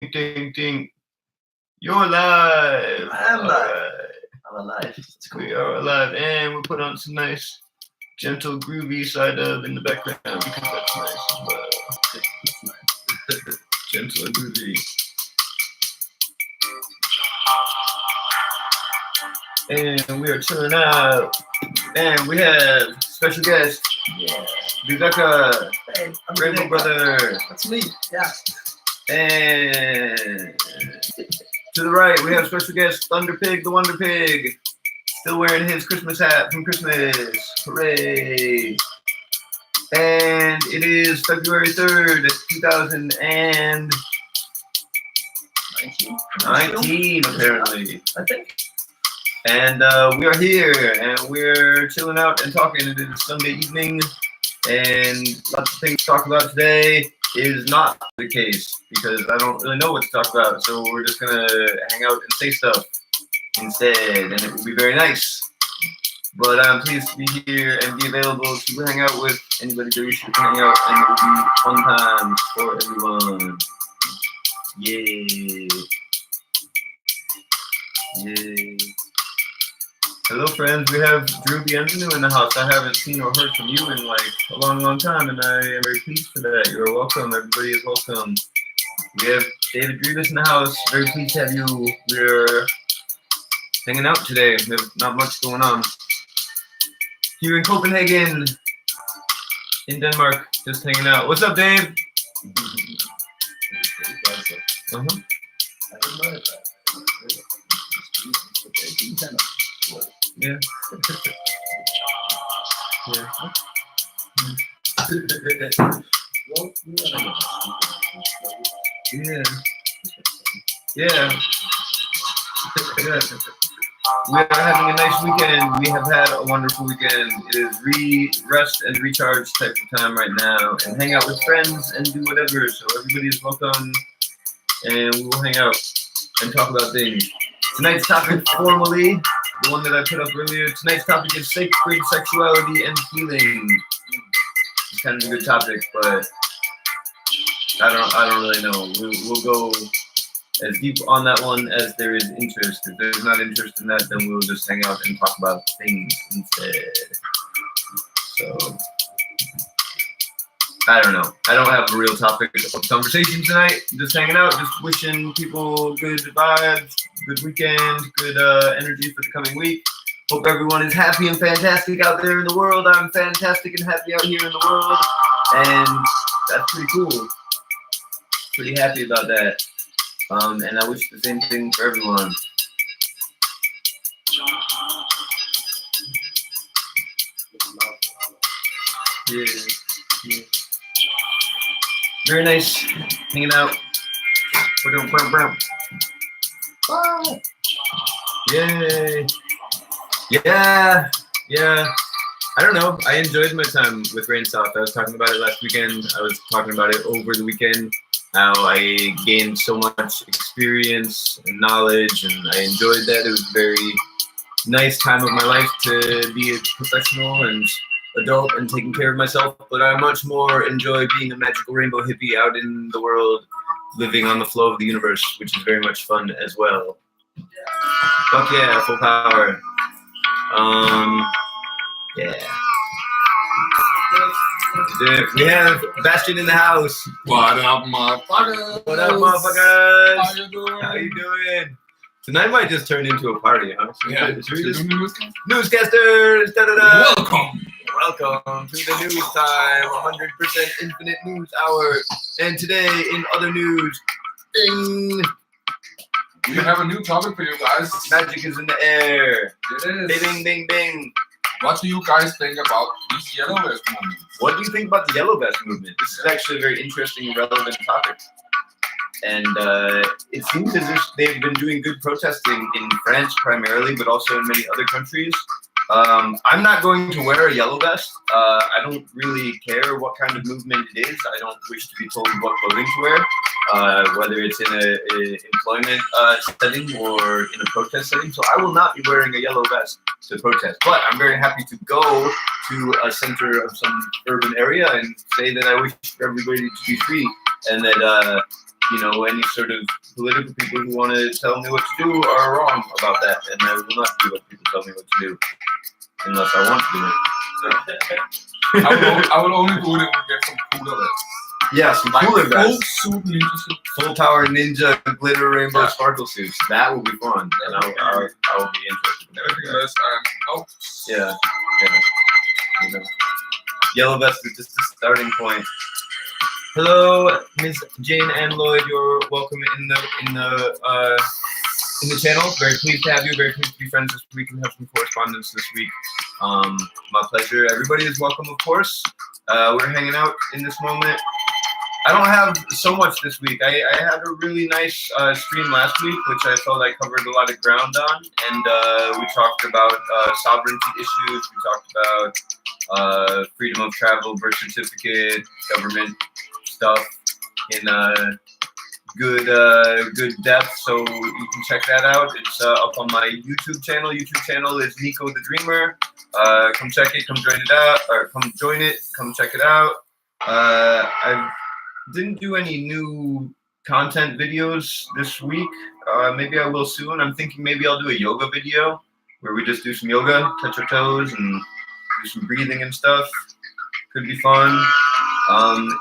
Ding, ding. You're live. I am All live. right. I'm alive. It's cool. We are alive, and we put on some nice, gentle, groovy side of in the background because that's nice as well. It's nice. Gentle and groovy. And we are chilling out. And we have special guest, Yeah. Rebecca, Hey, I'm Rainbow Rebecca. Brother. That's me. Yeah. And to the right, we have special guest Thunder Pig, the Wonder Pig, still wearing his Christmas hat from Christmas. Hooray! And it is February 3rd, 2019, apparently. I think. And we are here, and we're chilling out and talking. It is Sunday evening, and lots of things to talk about today is not the case, because I don't really know what to talk about, so we're just gonna hang out and say stuff instead, and it will be very nice. But I'm pleased to be here and be available to hang out with anybody that wishes to hang out, and it will be fun times for everyone. Yay. Yay. Hello friends, we have Drew Bienvenu in the house. I haven't seen or heard from you in like a long time, and I am very pleased for that. You're welcome, everybody is welcome. We have David Drevis in the house, very pleased to have you. We're hanging out today, we have not much going on. Here in Copenhagen, in Denmark, just hanging out. What's up, Dave? I didn't know that. Yeah. Yeah. Yeah. Yeah. We are having a nice weekend. We have had a wonderful weekend. It is rest and recharge type of time right now, and hang out with friends and do whatever. So everybody is welcome, and we will hang out and talk about things. Tonight's topic, formally, the one that I put up earlier. Tonight's topic is sacred sexuality and healing. It's kind of a good topic, but I don't really know. We'll go as deep on that one as there is interest. If there's not interest in that, then we'll just hang out and talk about things instead. So, I don't know. I don't have a real topic of conversation tonight. I'm just hanging out, just wishing people good vibes, good weekend, good energy for the coming week. Hope everyone is happy and fantastic out there in the world. I'm fantastic and happy out here in the world, and that's pretty cool. Pretty happy about that. And I wish the same thing for everyone. Yeah. Yeah. Very nice hanging out. Yay. Yeah. Yeah. I don't know. I enjoyed my time with Rain South. I was talking about it last weekend. I was talking about it over the weekend. How I gained so much experience and knowledge, and I enjoyed that. It was a very nice time of my life to be a professional and adult and taking care of myself, but I much more enjoy being a magical rainbow hippie out in the world, living on the flow of the universe, which is very much fun as well. Fuck yeah, full power. Yeah. We have Bastion in the house. What up, motherfuckers? What up, motherfuckers? How you doing? How you doing? Tonight might just turn into a party, huh? Yeah. Should we just newscasters? Da-da-da. Welcome to the news time. 100% infinite news hour. And today in other news, ding, We have a new topic for you guys. magic is in the air. It is. Bing, bing, bing. What do you guys think about this yellow vest movement? What do you think about the Yellow Vest movement? This is actually a very interesting and relevant topic. And it seems as if they've been doing good protesting in France primarily, but also in many other countries. I'm not going to wear a yellow vest. I don't really care what kind of movement it is. I don't wish to be told what clothing to wear, whether it's in an employment setting or in a protest setting. So I will not be wearing a yellow vest to protest. But I'm very happy to go to a center of some urban area and say that I wish for everybody to be free, and that any sort of political people who want to tell me what to do are wrong about that, and I will not do what people tell me what to do unless I want to do it. I will only do it if we get some cooler vests. Yeah, some Like cooler full vests. suit ninja suit. Full power ninja glitter rainbow Yeah. sparkle suits. That will be fun, and I will be interested in Everything that. else, oh, Yeah. Yellow vest is just a starting point. Hello, Ms. Jane and Lloyd. You're welcome in the channel. Very pleased to have you. Very pleased to be friends this week and have some correspondence this week. My pleasure. Everybody is welcome, of course. We're hanging out in this moment. I don't have so much this week. I had a really nice stream last week, which I felt I covered a lot of ground on, and we talked about sovereignty issues. We talked about freedom of travel, birth certificate, government stuff in good depth. So you can check that out. It's up on my YouTube channel. YouTube channel is Nico the Dreamer. Come check it. Come join it out, or come join it. Come check it out. I didn't do any new content videos this week. Maybe I will soon. I'm thinking maybe I'll do a yoga video where we just do some yoga, touch our toes, and do some breathing and stuff. Could be fun.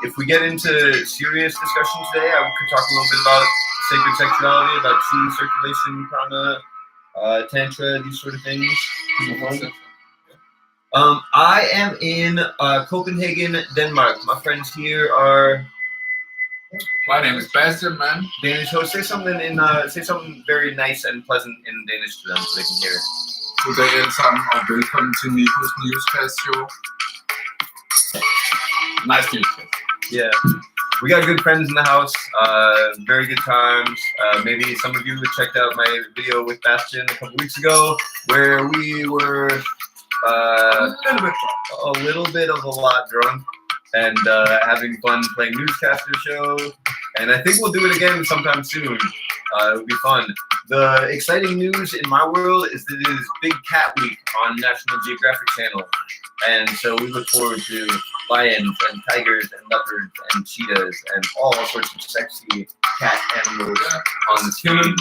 If we get into serious discussion today, I could talk a little bit about sacred sexuality, about chi, circulation, prana, tantra, these sort of things. I am in Copenhagen, Denmark. My friends here are. my name is Bastian, man. Danish. So say something very nice and pleasant in Danish to them so they can hear it. Goddag alle sammen, og velkommen til Nikos Newscast Show. Nice newscast. Yeah, we got good friends in the house. Very good times. Maybe some of you checked out my video with Bastian a couple weeks ago, where we were a little bit of a lot drunk and having fun playing newscaster shows. And I think we'll do it again sometime soon. It'll be fun. The exciting news in my world is that it is Big Cat Week on National Geographic Channel. And so we look forward to lions and tigers and leopards and cheetahs and all sorts of sexy cat animals on the screen.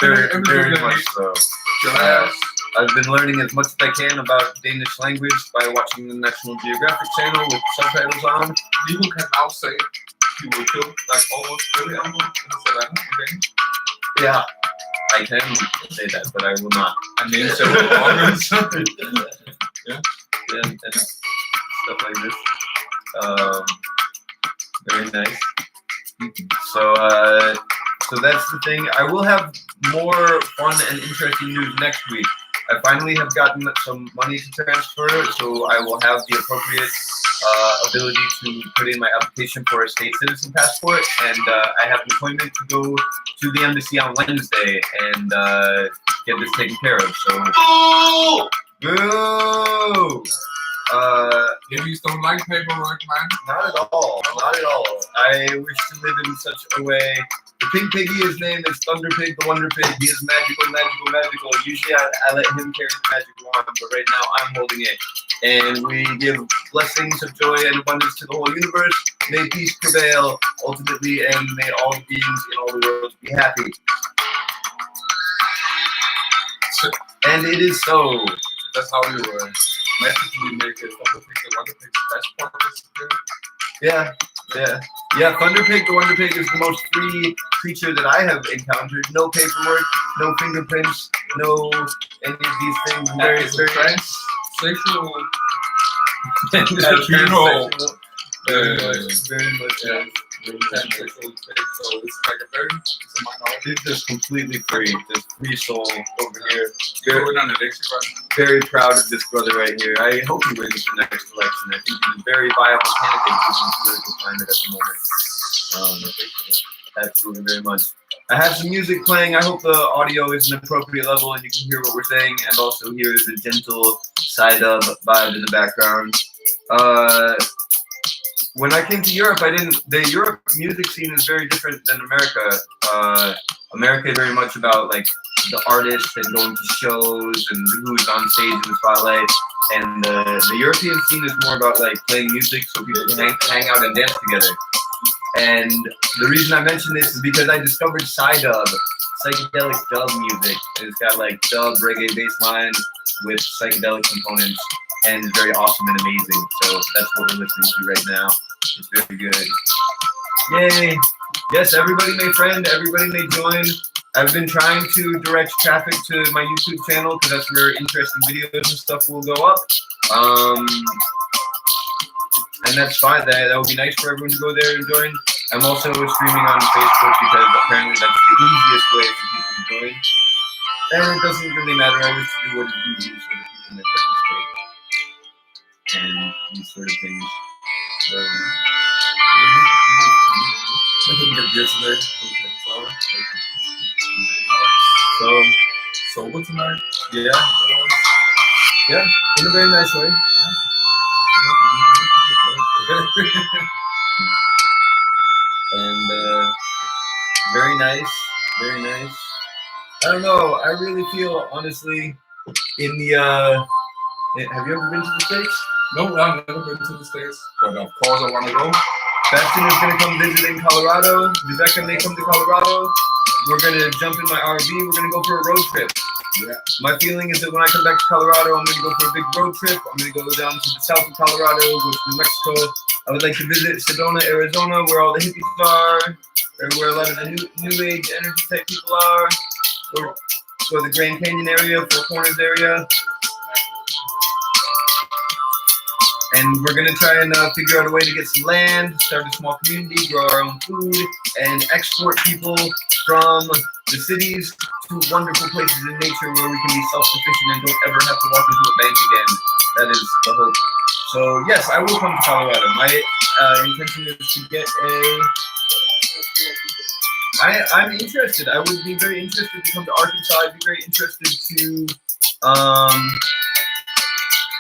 Very much so. I've been learning as much as I can about Danish language by watching the National Geographic Channel with subtitles on. Nico can now say he will kill like almost every animal in Danish. Yeah, I can say that, but I will not. I mean, several organs. Yeah, and stuff like this. Very nice. So that's the thing. I will have more fun and interesting news next week. I finally have gotten some money to transfer, so I will have the appropriate ability to put in my application for a state citizen passport, and I have an appointment to go to the embassy on Wednesday and get this taken care of. So, boo! Ladies don't like paperwork, man. Not at all. Not at all. I wish to live in such a way. The pink piggy, his name is Thunder Pig, the Wonder Pig. He is magical, magical, magical. Usually I let him carry the magic wand, but right now I'm holding it. And we give blessings of joy and abundance to the whole universe. May peace prevail, ultimately, and may all beings in all the world be happy. And it is so. That's how you magically make it. Thunder Pig, the Wonder Pig's passport disappear. Yeah. Thunder Pig, the Wonder Pig, is the most free creature that I have encountered. No paperwork, no fingerprints, no any of these things. Very transsexual. Very much. Transsexual. So it's like it's a minority. It's just completely free. This free soul over here. You're going on an election right now. Very proud of this brother right here. I hope he wins the next election. I think he's a very viable candidate given the political climate at the moment. Absolutely, very much. I have some music playing. I hope the audio is an appropriate level and you can hear what we're saying, and also hear the gentle side of vibe in the background. When I came to Europe, the Europe music scene is very different than America. America is very much about like the artists and going to shows and who's on stage in the spotlight. And the European scene is more about like playing music so people can hang out and dance together. And the reason I mention this is because I discovered psydub, psychedelic dub music. And it's got like dub reggae bass line with psychedelic components, and it's very awesome and amazing. So that's what we're listening to right now. It's very good. Yay! Yes, everybody may friend, everybody may join. I've been trying to direct traffic to my YouTube channel because that's where interesting videos and stuff will go up. And that's fine. That would be nice for everyone to go there and join. I'm also streaming on Facebook because apparently that's the easiest way for people to join. And it doesn't really matter. I wish to do what is easy so that people may participate and these sort of things. So, I think that yesterday. So what's tonight? yeah, in a very nice way. And very nice, very nice. I don't know. I really feel, honestly, in the. Have you ever been to the States? No, I've never been to the States, but of course I want to go. Bastion is going to come visit in Colorado. Viveka may come to Colorado. We're going to jump in my RV. We're going to go for a road trip. Yeah. My feeling is that when I come back to Colorado, I'm going to go for a big road trip. I'm going to go down to the south of Colorado, go to New Mexico. I would like to visit Sedona, Arizona, where all the hippies are, or where a lot of the new age energy type people are. Or the Grand Canyon area, Four Corners area. And we're going to try and figure out a way to get some land, start a small community, grow our own food, and export people from the cities to wonderful places in nature where we can be self-sufficient and don't ever have to walk into a bank again. That is the hope. So yes, I will come to Colorado. My intention is to get I'm interested. I would be very interested to come to Arkansas. I'd be very interested to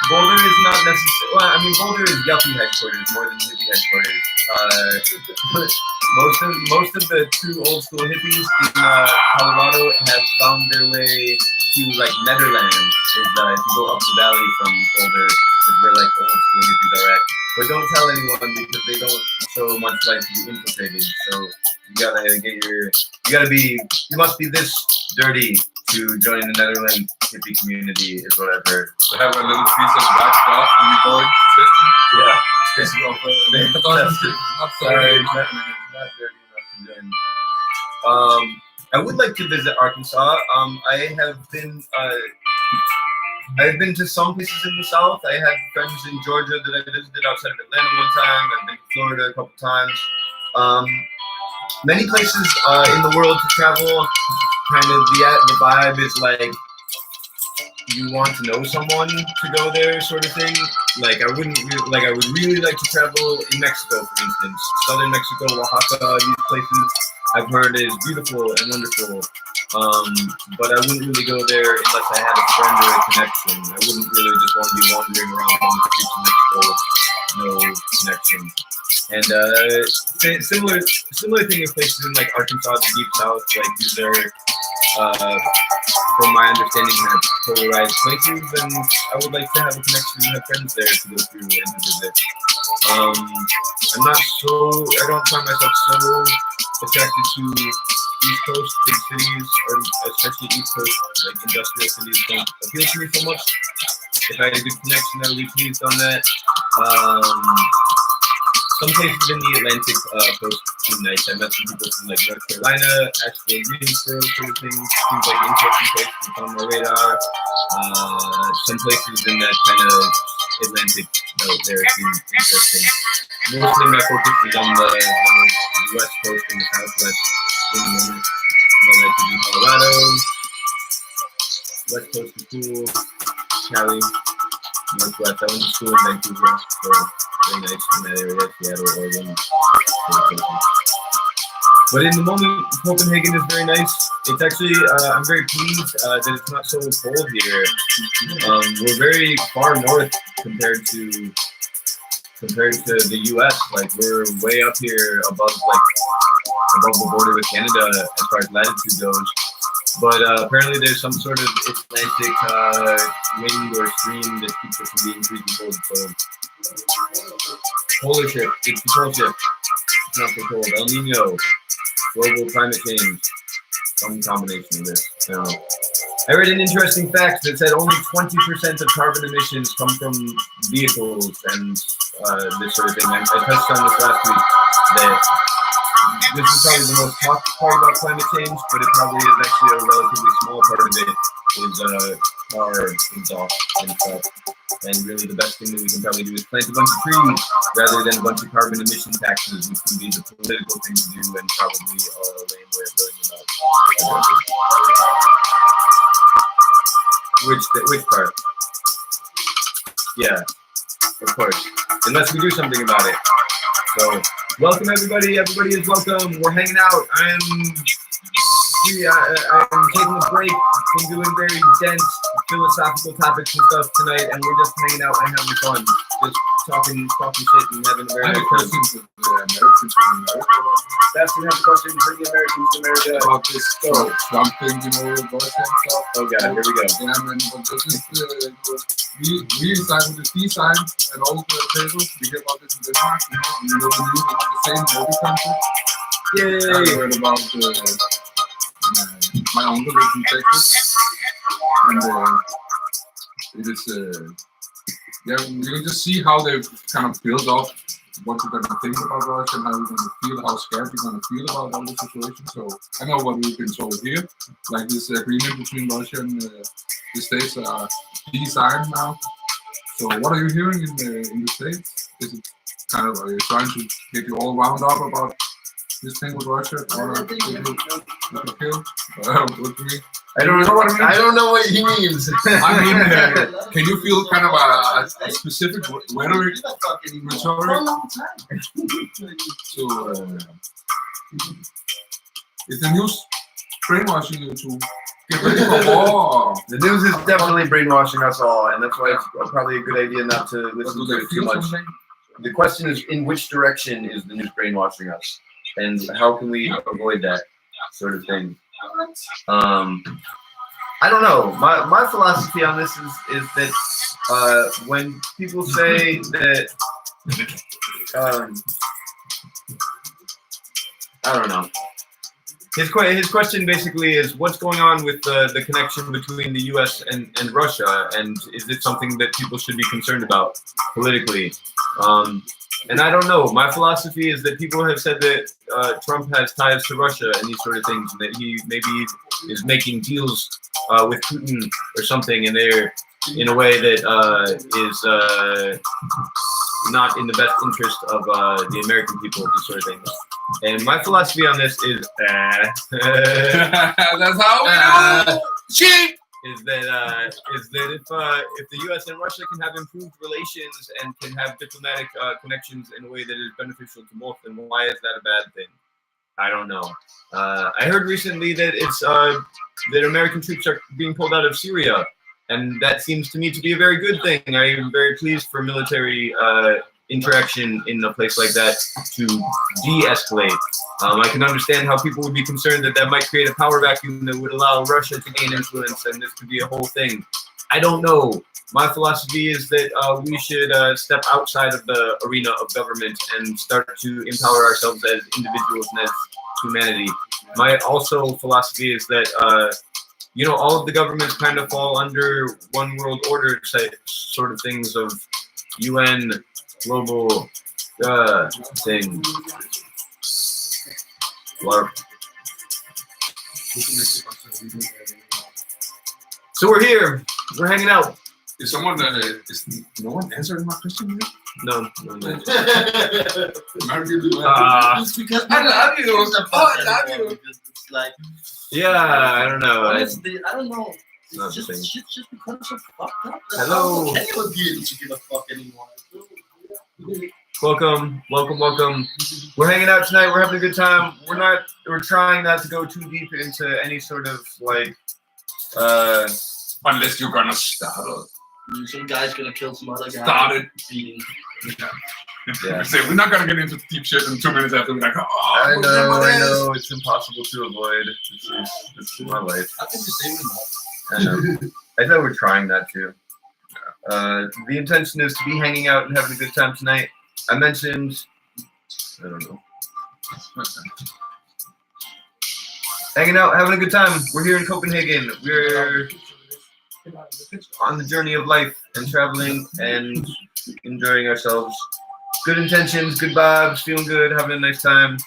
Boulder is not necessarily. Well, I mean, Boulder is yuppie headquarters more than hippie headquarters. Most of the true old school hippies in Colorado have found their way to like Netherlands. If you go up the valley from Boulder, is where like the old school hippies are at. But don't tell anyone because they don't so much like to be infiltrated. So you must be this dirty to join the Netherlands hippie community is what I've heard. To have a little piece of black stuff when you go in. Yeah. This is Sorry, not dirty enough to join. I would like to visit Arkansas. I've been to some places in the South. I have friends in Georgia that I visited outside of Atlanta one time. I've been to Florida a couple times. Many places in the world to travel. Kind of the vibe is like you want to know someone to go there, sort of thing. Like I would really like to travel in Mexico, for instance, southern Mexico, Oaxaca. These places I've heard is beautiful and wonderful. But I wouldn't really go there unless I had a friend or a connection. I wouldn't really just want to be wandering around on the streets of Mexico with no connection. And similar thing with places in like Arkansas, the deep south. Like these are, from my understanding, kind of polarized places, and I would like to have a connection and have friends there to go through and to visit. I don't find myself so attracted to East Coast big cities, or especially East Coast like industrial cities don't appeal to me so much. If I had a good connection, I would be pleased on that. Some places in the Atlantic coast seem nice. I met some people from like North Carolina, actually Greensboro, sort of thing. Seems like interesting places that's on my radar. Some places in that kind of Atlantic note there seem interesting. Mostly my focus is on the West Coast and the Southwest in the moment. I like to do Colorado. West Coast is cool. Cali. Northwest. I went to school in Vancouver, so very nice in that area, Seattle, Oregon. But in the moment, Copenhagen is very nice. It's actually, I'm very pleased that it's not so cold here. We're very far north compared to the U.S. Like we're way up here above the border with Canada as far as latitude goes. But apparently there's some sort of Atlantic wind or stream that keeps it from being freezing cold. So polar shift, it's the pole shift. it's not so cold. El Nino, global climate change, some combination of this. I don't know. I read an interesting fact that said only 20% of carbon emissions come from vehicles and this sort of thing. I touched on this last week, that this is probably the most talked part about climate change, but it probably is actually a relatively small part of it is car exhaust and stuff. And really the best thing that we can probably do is plant a bunch of trees rather than a bunch of carbon emission taxes, which would be the political thing to do and probably a lame way of going about it. Which part? Yeah, of course. Unless we do something about it. So, welcome everybody. Everybody is welcome. We're hanging out. I'm taking a break from doing very dense philosophical topics and stuff tonight, and we're just hanging out and having fun. Just talking shit and having a very nice time. For the Americans in America. That's the next question for the Americans in America. About this Trump thing, Russia and stuff. Oh god, here we go. Yeah, man, but this is we inside with the T sign and all the tables. We hear about this in Denmark, you know the news is the same in every country. Yay! I heard about my uncle lives in Texas, and it is yeah, you can just see how they've kind of built up what you're gonna think about Russia and how you're gonna feel, how scared you're gonna feel about all the situation. So I know what we've been told here, like this agreement between Russia and the States are de-signed now. So what are you hearing in the States? Is it kind of, are you trying to get you all wound up about this thing with Russia? Or kill? What do you mean? I don't know what I mean. I don't know what he means. I mean, can you feel kind of a specific rhetoric? So, is the news brainwashing you to get ready for war? The news is definitely brainwashing us all, and that's why it's probably a good idea not to listen to it too much. The question is, in which direction is the news brainwashing us, and how can we avoid that sort of thing? I don't know. My philosophy on this is that when people say that, I don't know. His question basically is, what's going on with the connection between the U.S. and Russia, and is it something that people should be concerned about politically? And I don't know. My philosophy is that people have said that Trump has ties to Russia and these sort of things, and that he maybe is making deals with Putin or something in a way that is not in the best interest of the American people, these sort of things. And my philosophy on this is that's how we do. Cheat. Is that if the U.S. and Russia can have improved relations and can have diplomatic connections in a way that is beneficial to both, then why is that a bad thing? I don't know. I heard recently that it's that American troops are being pulled out of Syria, and that seems to me to be a very good thing. I am very pleased for military interaction in a place like that to de-escalate. I can understand how people would be concerned that that might create a power vacuum that would allow Russia to gain influence, and this could be a whole thing. I don't know. My philosophy is that we should step outside of the arena of government and start to empower ourselves as individuals and as humanity. My also philosophy is that all of the governments kind of fall under one world order sort of things of UN global thing. So we're here. We're hanging out. Is someone is no one answering my question yet? No. American Just because I love you. I love you. It's like, yeah, I don't know. Honestly, I don't know. Not It's the just thing. shit just becomes so fucked up. Hello. How can you be able to give a fuck anymore? Welcome. We're hanging out tonight. We're having a good time. We're trying not to go too deep into any sort of like unless you're gonna start some guy's gonna kill some other guy. Started. Beating. Yeah. Say we're not gonna get into deep shit, and 2 minutes after we're like, I know. It's impossible to avoid. This is my life. I think the same with I know. I thought we're trying not to. The intention is to be hanging out and having a good time tonight. I mentioned, I don't know. Hanging out, having a good time. We're here in Copenhagen. We're on the journey of life and traveling and enjoying ourselves. Good intentions, good vibes, feeling good, having a nice time.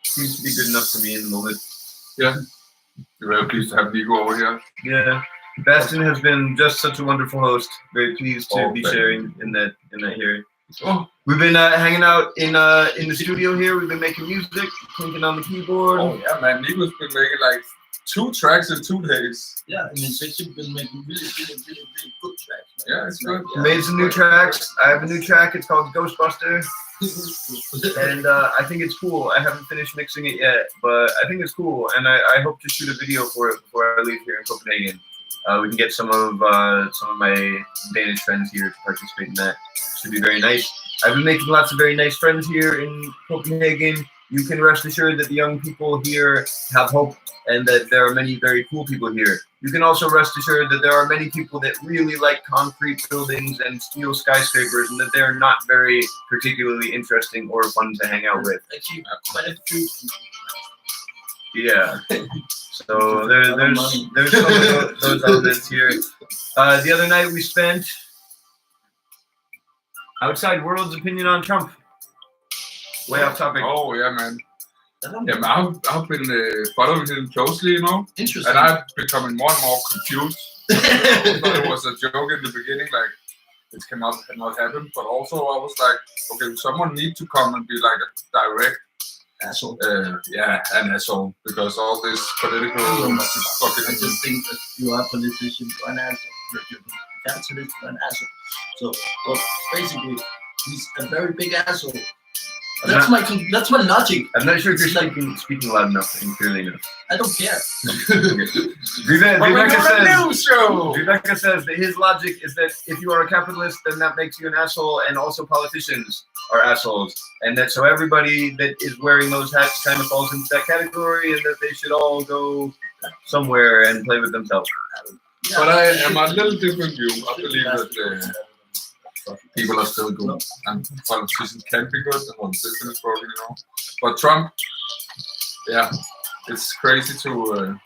Seems to be good enough for me in the moment. Yeah. You're very pleased to have Nico over here. Yeah. Bastion has been just such a wonderful host. Very pleased to be thank sharing in that hearing. Oh, We've been hanging out in the studio here. We've been making music, clinking on the keyboard. oh yeah, man. Nico's been making like 2 tracks in 2 days. Yeah, I mean, Sexuality been making really good tracks. Yeah, it's good. Made some new tracks. I have a new track. It's called Ghostbuster. And I think it's cool. I haven't finished mixing it yet, but I think it's cool. And I hope to shoot a video for it before I leave here in Copenhagen. We can get some of my Danish friends here to participate in that. Should be very nice. I've been making lots of very nice friends here in Copenhagen. You can rest assured that the young people here have hope and that there are many very cool people here. You can also rest assured that there are many people that really like concrete buildings and steel skyscrapers and that they're not very particularly interesting or fun to hang out with. Actually, quite a few. Yeah. So there's some of those elements here. The other night we spent outside world's opinion on Trump. Way off topic. Oh yeah, man. Yeah, man, I've been following him closely, you know, Interesting. and I'm becoming more and more confused. I thought it was a joke in the beginning, like it cannot happen. But also I was like, okay, someone needs to come and be like a direct Asshole. Yeah, an asshole, because all this political I fucking. just think that you are a politician, you're an asshole. If you're a capitalist, you're an asshole. So, well, basically, he's a very big asshole. That's my logic. I'm not sure if you're It's like- speaking loud enough and clearly enough. I don't care. Viveka says that his logic is that if you are a capitalist, then that makes you an asshole, and also politicians are assholes, and that so everybody that is wearing those hats kind of falls into that category, and that they should all go somewhere and play with themselves. Yeah. But I am a little different view. I believe that people are still good, and politicians can be good, and one system is broken, you know. But Trump, yeah, it's crazy to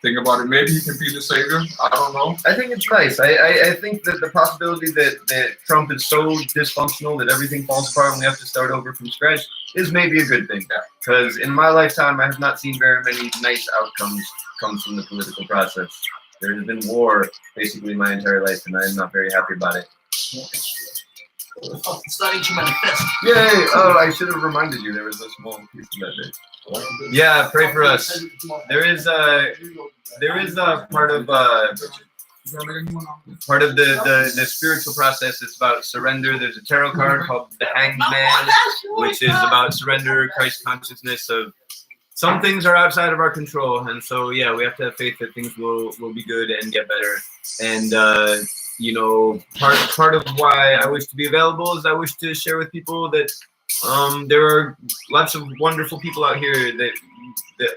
think about it. Maybe he can be the savior. I don't know. I think it's nice. I think that the possibility that Trump is so dysfunctional that everything falls apart and we have to start over from scratch is maybe a good thing. Because in my lifetime, I have not seen very many nice outcomes come from the political process. There has been war basically my entire life, and I am not very happy about it. It's starting to manifest. Yay! Oh, I should have reminded you there was a small piece of that day. Yeah, pray for us. There is a part of the spiritual process. It's about surrender. There's a tarot card called the Hanged Man, which is about surrender, Christ consciousness of some things are outside of our control, and so yeah, we have to have faith that things will be good and get better. And you know, part of why I wish to be available is I wish to share with people that there are lots of wonderful people out here that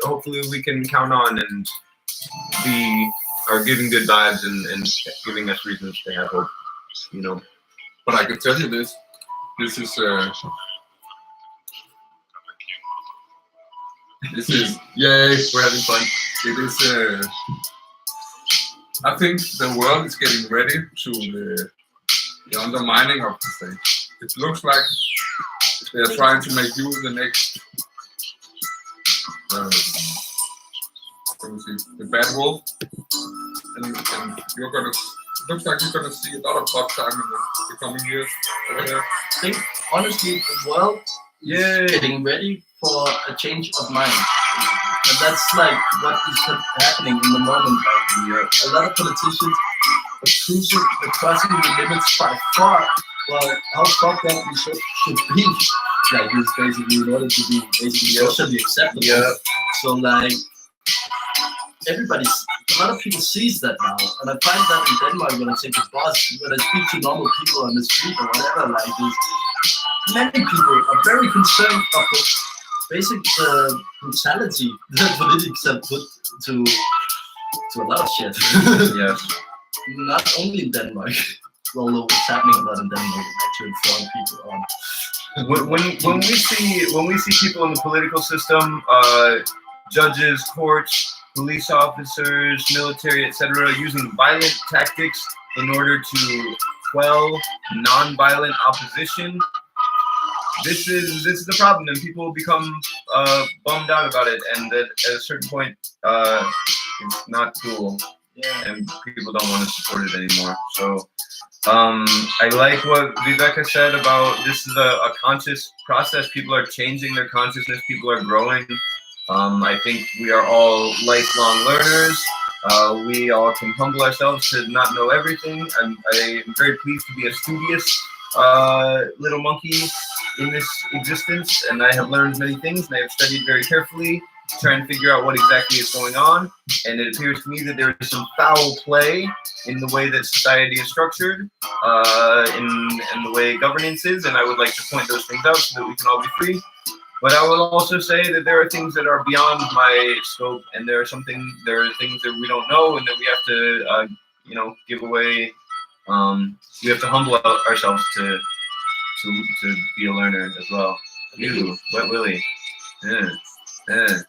hopefully we can count on and are giving good vibes and giving us reasons to have hope, you know. But I can tell you this is yay, we're having fun. It is I think the world is getting ready to the undermining of the state. It looks like they are trying to make you the next the bad wolf, and you're gonna. Looks like you're gonna see a lot of tough time in the coming years. I think honestly, the world is getting ready for a change of mind, and that's like what is happening in the moment. Like, a lot of politicians are crossing the limits by far. Well, how fucked up we should be. Like, it's basically in order to be basically socially acceptable. Yeah. So like, a lot of people sees that now, and I find that in Denmark when I take a bus, when I speak to normal people on the street or whatever, like this, many people are very concerned of the basic brutality that politics have put to a lot of shit. Yes. Not only in Denmark, although it's happening a lot in Denmark, to inform people on. when we see people in the political system, judges, courts, police officers, military, etc., using violent tactics in order to quell non-violent opposition, this is the problem, and people become bummed out about it, and at a certain point, it's not cool, and people don't want to support it anymore. So. I like what Viveka said about this is a conscious process. People are changing their consciousness. People are growing. I think we are all lifelong learners. We all can humble ourselves to not know everything. I'm very pleased to be a studious little monkey in this existence, and I have learned many things, and I have studied very carefully to try and figure out what exactly is going on. And it appears to me that there is some foul play in the way that society is structured, in the way governance is, and I would like to point those things out so that we can all be free. But I will also say that there are things that are beyond my scope, and there are things that we don't know, and that we have to, give away. We have to humble ourselves to be a learner as well. You, Wet Willie. Can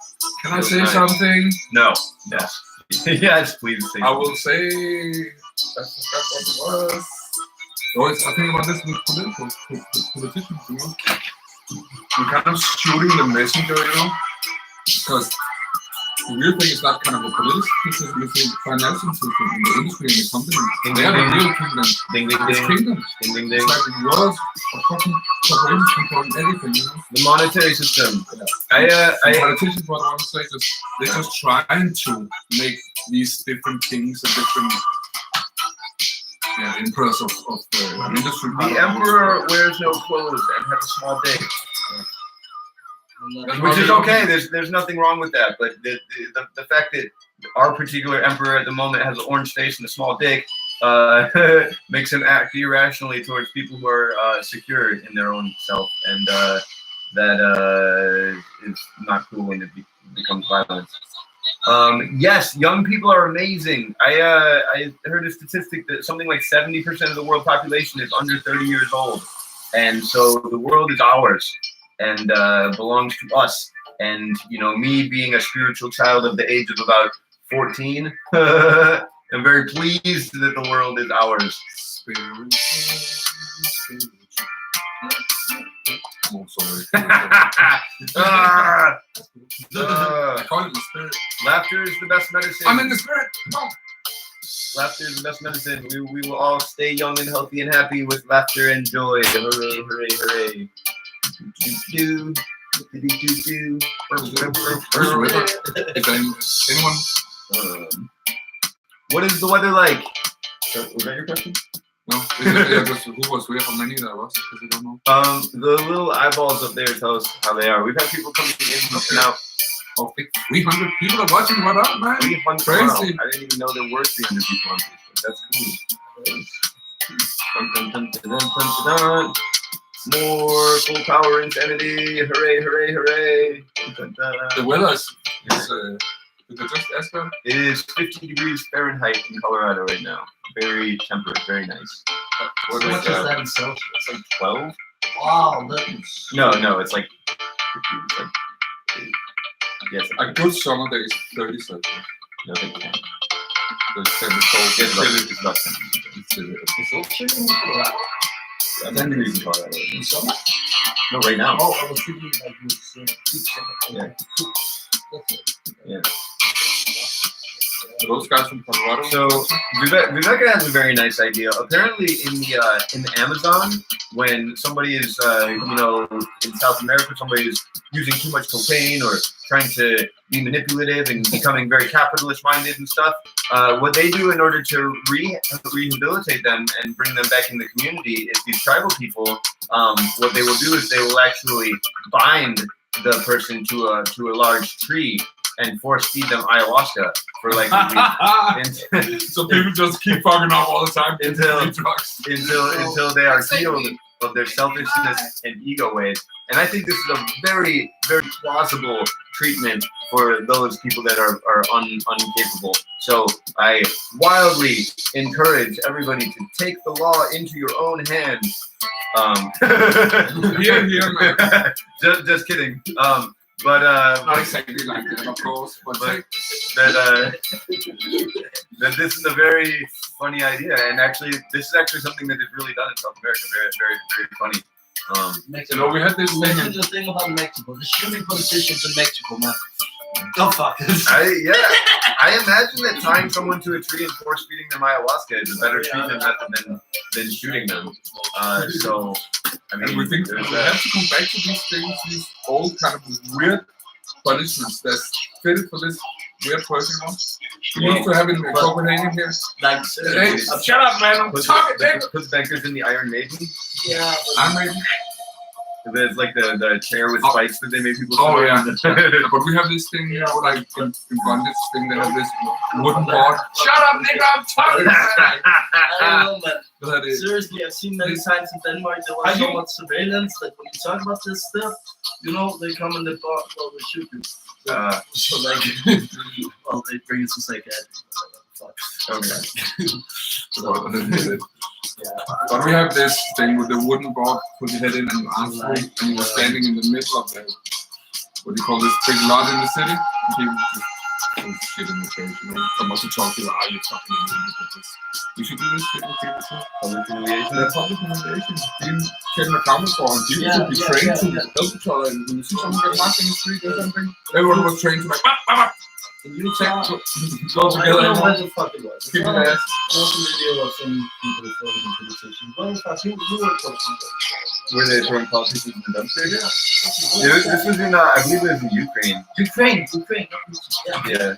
I say something? No. Yes. Yes, please say. I will say that's what it was. Always, I think about this with politicians, you know. We're kind of shooting the messenger, you know, because the real thing is not kind of a political system, it's a financial system in the industry and the company. They have a real kingdom. It's kingdoms. It's like yours, a fucking corporations controlling everything, you know. The monetary system. Yeah. Politicians, what I want to say is they're just trying to make these different kings and different emperors of the industry. The emperor wears no clothes and has a small dick. Which is okay. There's nothing wrong with that. But the fact that our particular emperor at the moment has an orange face and a small dick makes him act irrationally towards people who are secure in their own self, and that is not cool when it becomes violence. Yes, young people are amazing. I heard a statistic that something like 70% of the world population is under 30 years old, and so the world is ours and belongs to us. And me being a spiritual child of the age of about 14, I'm very pleased that the world is ours. I'm sorry. Laughter is the best medicine. I'm in the spirit. No. Laughter is the best medicine. We will all stay young and healthy and happy with laughter and joy. Hooray, hooray, hooray. Do, do, do, do, Anyone? What is the weather like? Was that your question? No. Who was we? How many there was? Because we don't know. The little eyeballs up there tell us how they are. We've had people coming in and out. Oh, 300 people are watching. What up, man? 300. Crazy. Wow. I didn't even know there were 300 people on Facebook. That's cool. Dun, dun, dun, dun, dun, dun, dun. More full power insanity. Hooray, hooray, hooray. Dun, dun, dun. The weather is did they just ask them? It is 50 degrees Fahrenheit in Colorado right now. Very temperate, very nice. What is that in Celsius? It's like 12. Wow, that is... No, it's like 50. It's like, yes, A good summer day is 30 Celsius. No, I think 10. It's 10 cold. It's about 10. It's 10 degrees in Colorado. in summer? No, right now. Oh, I was thinking like Yeah. Those guys from Colorado. So Viveka has a very nice idea. Apparently, in the Amazon, when somebody is in South America, somebody is using too much cocaine or trying to be manipulative and becoming very capitalist-minded and stuff, what they do in order to rehabilitate them and bring them back in the community is these tribal people. What they will do is they will actually bind the person to a large tree and force feed them ayahuasca for like a week. So people just keep fucking up all the time until they are healed of their selfishness and ego ways. And I think this is a very, very plausible treatment for those people that are incapable. So I wildly encourage everybody to take the law into your own hands. Here, man. just kidding. But Not exactly like that, of course. But that this is a very funny idea, and actually, this is actually something that is really done in South America. Very, very, very funny. you know, we had this thing. The thing about Mexico, the shooting politicians in Mexico, man. Go fuck this. I imagine that tying someone to a tree and force feeding them ayahuasca is a better treatment method than shooting them. So, I mean, And we think we have to come back to these things, these old kind of weird punishments that's fitted for this weird person. We need to have it in Copenhagen here. Like, Hey, shut up, man! I'm talking. Put bankers in the Iron Maiden. yeah. I'm ready. There's like the chair with spikes that they make people. Oh, sit yeah. on. But we have this thing, you know, like in bondage thing, they have this wooden board. Shut up, nigga! I'm talking. I don't know, man. That is. Seriously, I've seen many times in Denmark there was so much surveillance that when you talk about this stuff, you know, they come and they well, they shoot you. So like, well, they bring you to psychiatry. Okay. But we have this thing with the wooden board, put your head in and arms free, and you were standing in the middle of the, what do you call this, big lot in the city, and people just throw shit in the face, you know. Someone to talk to you, you're talking to me. You should do this shit with people too. Public humiliation. Yeah, public humiliation. Being taken account for, and people should be trained to help each other. And when you see someone get knocked in the street or something, everyone was trained to like, In Utah, go I don't together. know where the fuck it was. Give me the ass. There was a video of some people throwing in politicians. Where the fuck? You were talking Were they throwing politicians in the dumpster? Yeah. This was in, I believe it was in Ukraine. Ukraine. Yeah.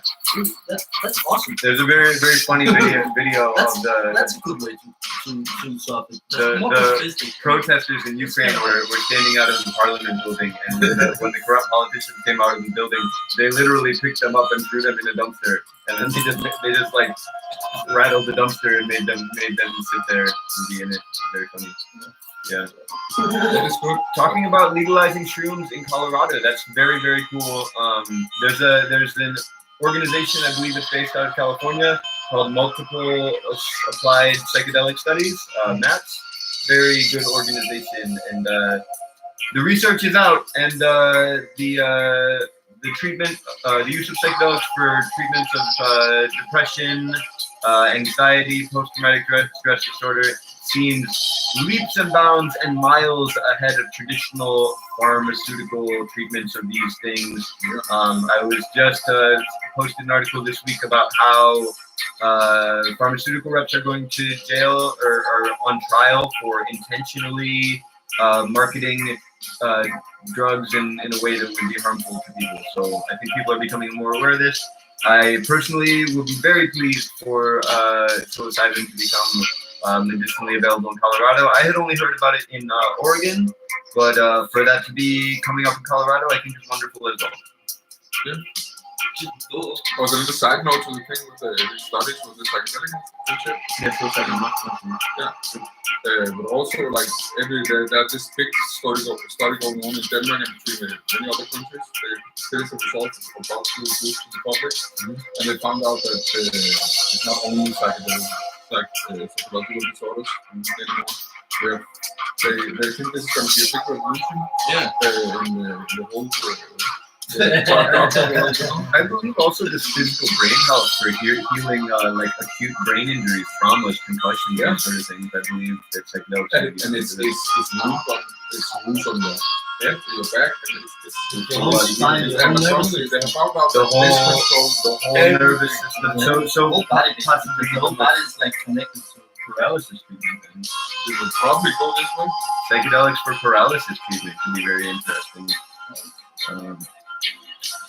That's awesome. There's a very, very funny video of the That's a good way to solve it. The- More the pessimistic. protesters in Ukraine were standing out of the parliament building, and when the corrupt politicians came out of the building, they literally picked them up and threw them in a dumpster, and then they just like rattled the dumpster and made them sit there and be in it. Very funny. Yeah. That is good. Talking about legalizing shrooms in Colorado, that's very, very cool. There's an organization, I believe it's based out of California, called Multiple Applied Psychedelic Studies, MAPS. Very good organization, and the research is out, and the treatment, the use of psychedelics for treatments of depression, anxiety, post-traumatic stress disorder seems leaps and bounds and miles ahead of traditional pharmaceutical treatments of these things. I was just posted an article this week about how pharmaceutical reps are going to jail or are on trial for intentionally marketing drugs in a way that would be harmful to people. So I think people are becoming more aware of this. I personally would be very pleased for psilocybin to become medicinally available in Colorado. I had only heard about it in Oregon, but for that to be coming up in Colorado, I think is wonderful as well. Yeah. Was a little side note to the thing with the studies with the psychedelic and shit. Yeah, psilocybin. Yeah. But also, like, there's this big study going on in Denmark and between many other countries. They finished the results about to release to the public, and they found out that it's not only psychedelic, like psychological disorders anymore. They think this is going to be a big revolution. In the whole. I believe also this physical brain health for healing like acute brain injuries, traumas, concussions, that sort of things. I believe that psychedelics. And it's loose on the head, your back, and it's the whole nervous system. So The whole body is like connected to paralysis treatment. And it would probably go this way. psychedelics for paralysis treatment can be very interesting.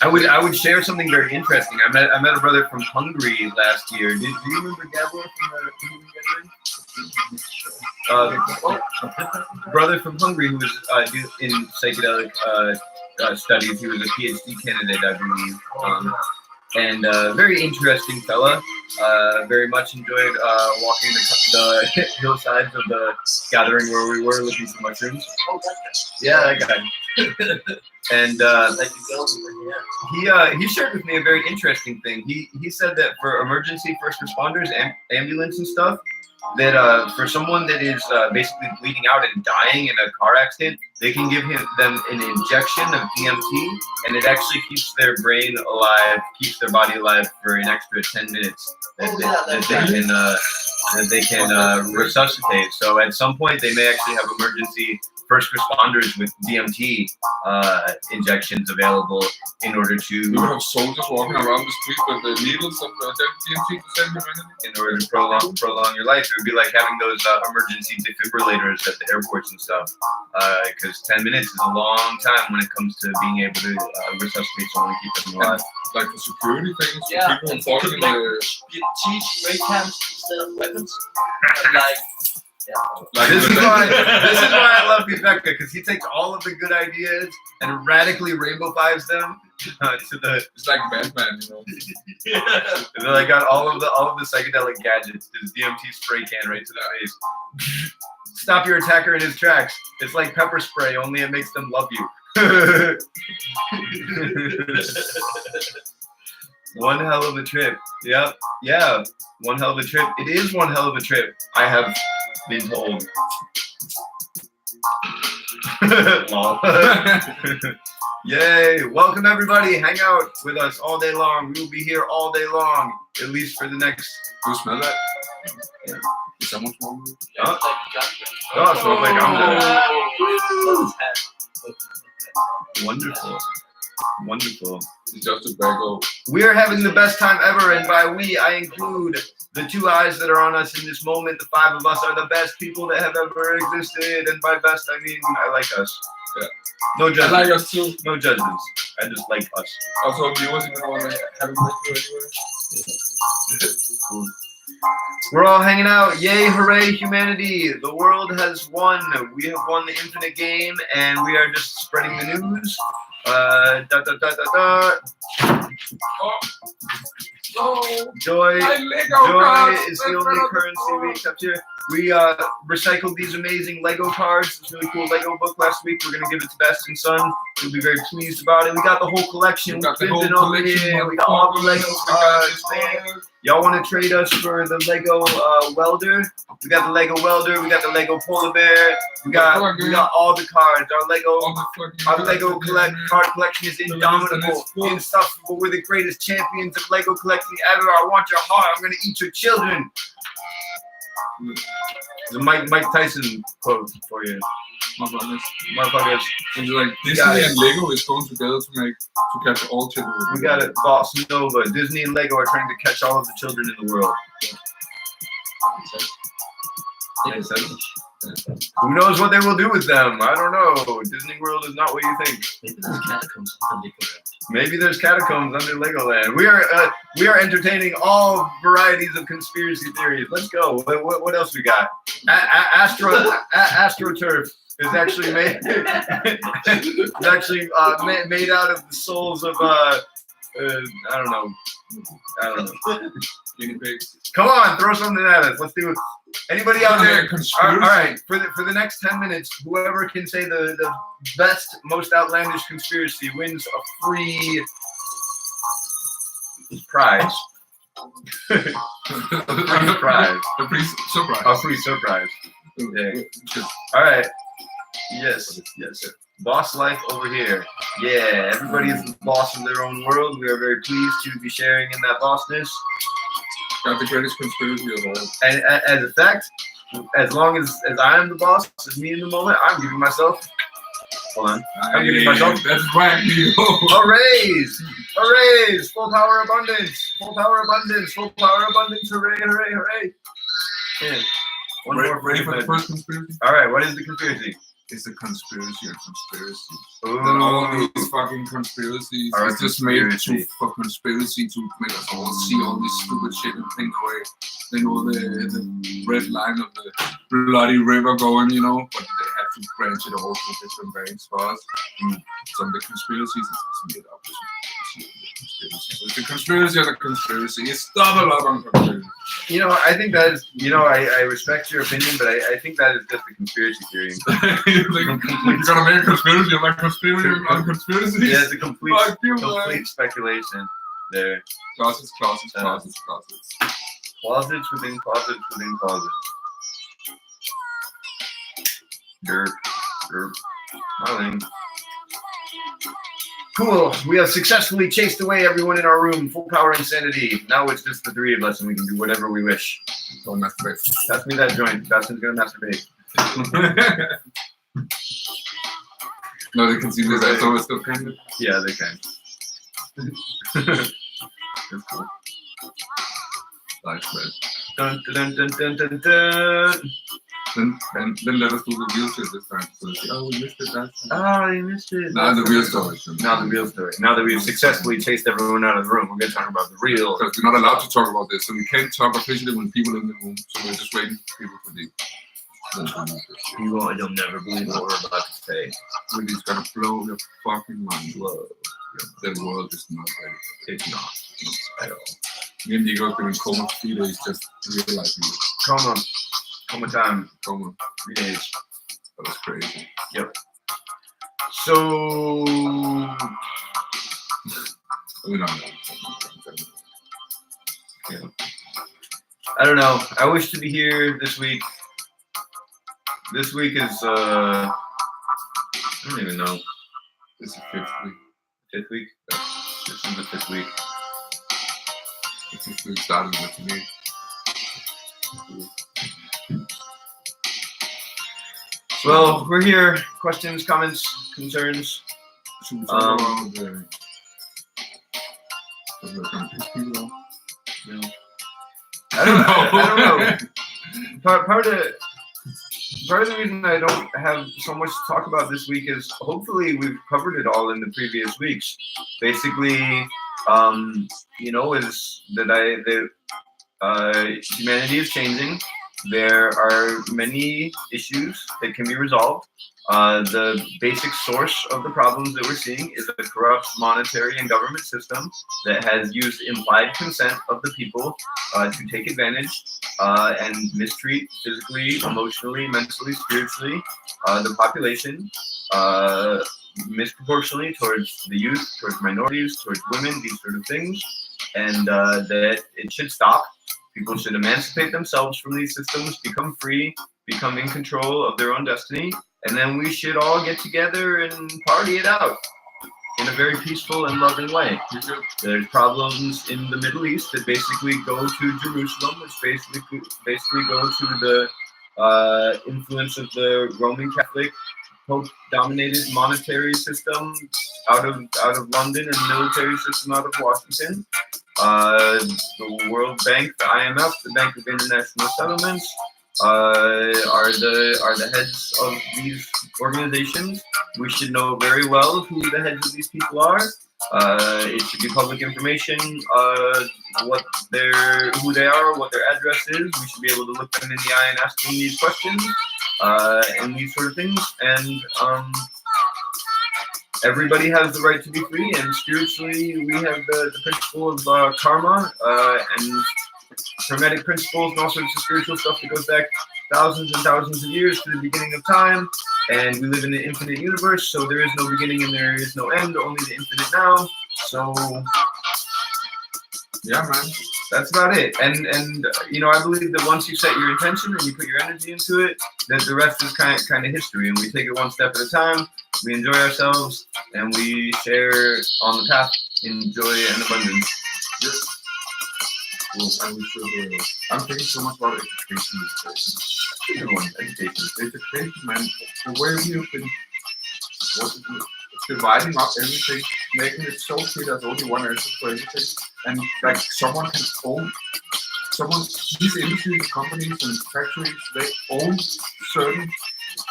I would share something very interesting. I met a brother from Hungary last year. Do you remember Gabor from the Human brother from Hungary who was in psychedelic studies. He was a PhD candidate, I believe, and very interesting fella. Very much enjoyed walking the hillsides of the gathering where we were looking for mushrooms. Yeah, that guy. And Like you go over here. he shared with me a very interesting thing. He said that for emergency first responders, ambulance and stuff, that for someone that is basically bleeding out and dying in a car accident, they can give them an injection of DMT, and it actually keeps their brain alive, keeps their body alive for an extra 10 minutes that they can resuscitate. So at some point, they may actually have emergency first responders with DMT injections available in order You to have soldiers walking around the street with the needles of DMT to save humanity. in order to prolong your life. It would be like having those emergency defibrillators at the airports and stuff. Because 10 minutes is a long time when it comes to being able to resuscitate someone and keep them alive. Like for security things, Yeah, people and walking in the you teach ray cams instead of weapons. And like This is the- why I love Viveka, because he takes all of the good ideas and radically rainbowifies them to the. It's like Batman, you know. And then I got all of the psychedelic gadgets. His DMT spray can right to the face. Stop your attacker in his tracks. It's like pepper spray, only it makes them love you. One hell of a trip. Yep. Yeah. One hell of a trip. It is one hell of a trip. I have been told. Lol. Yay. Welcome everybody. Hang out with us all day long. We will be here all day long, at least for the next. Do you smell that? Yeah. Is someone smelling it? Oh, it smells like I'm Wonderful. Wonderful. It's just a bag of. We are having the best time ever, and by we, I include the 2 eyes that are on us in this moment. The 5 of us are the best people that have ever existed, and by best, I mean I like us. Yeah. No I judgments. like us too. No judgments. I just like us. Also, viewers, you know, want to have a look anyway. We're all hanging out. Yay, hooray, humanity. The world has won. We have won the infinite game, and we are just spreading the news. Joy. My Lego Joy cards, is the only currency we accept here. We recycled these amazing Lego cards. This really cool Lego book last week. We're gonna give it to Best and Son. We'll be very pleased about it. We got the whole collection. We got the We've whole been over collection. here. We got all the Lego cards, man. Y'all want to trade us for the Lego welder? We got the Lego welder. We got the Lego polar bear. We got all the cards. Our Lego card collection is indomitable, insufferable. We're the greatest champions of Lego collecting ever. I want your heart. I'm gonna eat your children. The Mike Tyson quote for you. Motherfuckers. It's like Disney and Lego is going together to catch all children. We got it. Boss Nova. Disney and Lego are trying to catch all of the children in the world. Who knows what they will do with them? I don't know. Disney World is not what you think. Maybe there's catacombs under Legoland. Maybe there's catacombs under Legoland. We are entertaining all varieties of conspiracy theories. Let's go. What else we got? AstroTurf is actually made. It's actually made out of the souls of I don't know. Come on, throw something at us. Let's do it. Anybody out there? All right. For the next 10 minutes, whoever can say the best, most outlandish conspiracy wins a free prize. A free prize. A free surprise. A free surprise. Yeah. All right. Yes. Boss life over here. Yeah, everybody is the boss of their own world. We are very pleased to be sharing in that bossness. Got the greatest conspiracy of all. And as a fact, as long as I am the boss, as me in the moment, I'm giving myself. Hold on. I'm giving myself. That's brand new. A raise! A raise! Full power abundance! Full power abundance! Full power abundance! Hooray! Hooray! Hooray! Yeah. One more Ready for the first conspiracy? All right. What is the conspiracy? It's a conspiracy of conspiracy. Ooh. Then all these fucking conspiracies Are it's just made conspiracy. for conspiracy to make us all see all this stupid shit and think away. They know the red line of the bloody river going, you know, but they have to branch it all to different banks for us. Some of the conspiracies is made up. conspiracy. It's a conspiracy and a conspiracy. It's double up on conspiracy. You know, I think that is, you know, I respect your opinion, but I think that is just a conspiracy theory. You're gonna make a conspiracy of a conspiracy on conspiracy? Yeah, it's a complete Fuck you, speculation there. Closets. Closets within closets within closets. Derp. Smiling. Cool. We have successfully chased away everyone in our room. Full power insanity. Now it's just the three of us, and we can do whatever we wish. Don't masturbate. Pass me that joint. Dustin's gonna masturbate. No, they can see this. That's always still kind of. Yeah, they can. That's cool. Nice, man. Dun dun dun dun dun dun. Then let us do the real shit this time. So say, oh, we missed it last time. Oh, you missed it. Now the real story. Now the real story. Now that we've successfully chased everyone out of the room, we're gonna talk about the real. Because we're not allowed to talk about this, so we can't talk officially when people in the room. So we're just waiting for people to leave. You'll never believe what we're about to say. We're just gonna blow your fucking mind. Whoa. The world is not ready. It's not at all. Me and Diego have been in coma for 3 days just realizing it. Coma time. Coma. 3 days. That was crazy. Yep. So We're not. yeah. I don't know. I wish to be here this week. This week is I don't even know. This is 5th week. 5th week? This is the 5th week. The 5th week started with me. Well, we're here. Questions, comments, concerns. Should we talk about the kind of piss people off? Yeah. I don't know. Part of the reason I don't have so much to talk about this week is hopefully we've covered it all in the previous weeks. Basically, you know, is that humanity is changing. There are many issues that can be resolved. The basic source of the problems that we're seeing is a corrupt monetary and government system that has used implied consent of the people to take advantage and mistreat physically, emotionally, mentally, spiritually the population misproportionately towards the youth, towards minorities, towards women, these sort of things, and that it should stop. People should emancipate themselves from these systems, become free, become in control of their own destiny, and then we should all get together and party it out in a very peaceful and loving way. There's problems in the Middle East that basically go to Jerusalem, which basically go to the influence of the Roman Catholic Pope-dominated monetary system out of London and military system out of Washington. The World Bank, the IMF, the Bank of International Settlements are the heads of these organizations. We should know very well who the heads of these people are. It should be public information, who they are, what their address is. We should be able to look them in the eye and ask them these questions, and these sort of things. And everybody has the right to be free, and spiritually we have the principle of karma and hermetic principles and all sorts of spiritual stuff that goes back thousands and thousands of years to the beginning of time. And we live in an infinite universe, so there is no beginning and there is no end, only the infinite now. So yeah, man, that's about it. And you know, I believe that once you set your intention and you put your energy into it, that the rest is kind of history, and we take it one step at a time. We enjoy ourselves and we share on the path in joy and abundance. Yes. Well, I'm thinking so much about education these days. Education, man. The way we have been dividing up everything, making it so clear there's only one answer for everything, and like these industries, companies, and factories, they own certain